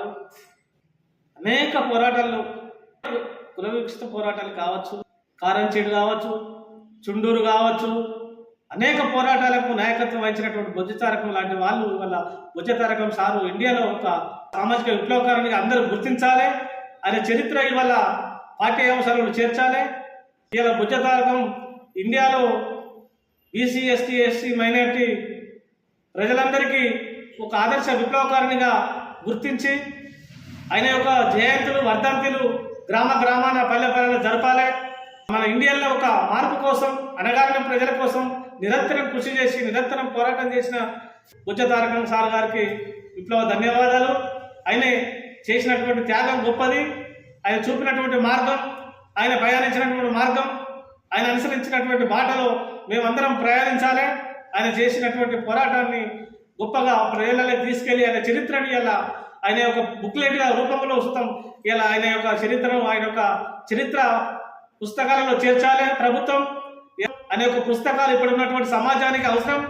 గారు అనేక పోరాటాలు, కుల వివక్షిత పోరాటాలు కావచ్చు, కారంచేడు కావచ్చు, చుండూరు కావచ్చు, అనేక పోరాటాలకు నాయకత్వం వహించినటువంటి బొజ్జ తారకం లాంటి వాళ్ళు ఇవాళ బొజ్జ తారకం సారు ఇండియాలో ఒక సామాజిక విప్లవకారునిగా అందరూ గుర్తించాలి. ఆయన చరిత్ర ఇవాళ పాఠ్య అంశాలను చేర్చాలి. ఇవాళ బొజ్జ తారకం ఇండియాలో బీసీ, ఎస్టీ, ఎస్సీ, మైనారిటీ ప్రజలందరికీ ఒక ఆదర్శ విప్లవకారునిగా గుర్తించి ఆయన యొక్క జయంతులు, వర్ధంతులు గ్రామ గ్రామాన పల్లె పల్లెలు జరపాలి. మన ఇండియాలో ఒక మార్పు కోసం, అణగారిన ప్రజల కోసం నిరంతరం కృషి చేసి నిరంతరం పోరాటం చేసిన బొజ్జ తారకం సార్ గారికి విప్లవ ధన్యవాదాలు. ఆయన చేసినటువంటి త్యాగం గొప్పది. ఆయన చూపినటువంటి మార్గం, ఆయన ప్రయాణించినటువంటి మార్గం, ఆయన అనుసరించినటువంటి బాటలో మేమందరం ప్రయాణించాలి. ఆయన చేసినటువంటి పోరాటాన్ని గొప్పగా ప్రజలలోకి తీసుకెళ్లి ఆయన చరిత్రని ఇలా ఆయన యొక్క బుక్లెట్గా రూపంలో వస్తాం. ఇలా ఆయన యొక్క చరిత్రను, ఆయన యొక్క చరిత్ర పుస్తకాలలో చేర్చాలి ప్రభుత్వం. అనే ఒక పుస్తకాలు ఇప్పుడు ఉన్నటువంటి సమాజానికి అవసరం.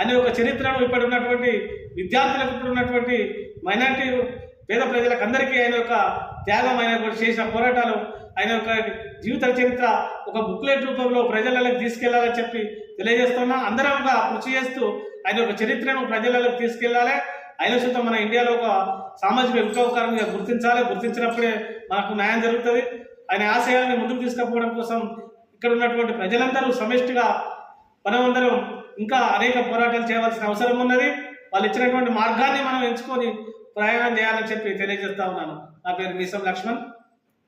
అనే ఒక చరిత్రను ఇప్పుడు ఉన్నటువంటి విద్యార్థులకు, ఇప్పుడు ఉన్నటువంటి మైనారిటీ పేద ప్రజలకు అందరికీ ఆయన యొక్క త్యాగం, ఆయన చేసిన పోరాటాలు, ఆయన యొక్క జీవిత చరిత్ర ఒక బుక్లెట్ రూపంలో ప్రజలకు తీసుకెళ్లాలని చెప్పి తెలియజేస్తున్నా. అందరంగా కృషి చేస్తూ ఆయన యొక్క చరిత్రను ప్రజలకు తీసుకెళ్లాలి. ఆయన సుత మన ఇండియాలో ఒక సామాజిక విప్లవకారునిగా గుర్తించాలి. గుర్తించినప్పుడే మనకు న్యాయం జరుగుతుంది. ఆయన ఆశయాన్ని ముందుకు తీసుకుపోవడం కోసం ఇక్కడ ఉన్నటువంటి ప్రజలందరూ సమిష్టిగా మనమందరం ఇంకా అనేక పోరాటాలు చేయవలసిన అవసరం ఉన్నది. వాళ్ళు ఇచ్చినటువంటి మార్గాన్ని మనం ఎంచుకొని ప్రయాణం చేయాలని చెప్పి తెలియజేస్తా ఉన్నాను. నా పేరు మీసం లక్ష్మణ్,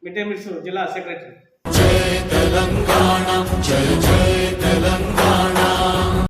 మిడ్ డే మీల్స్ జిల్లా సెక్రటరీ.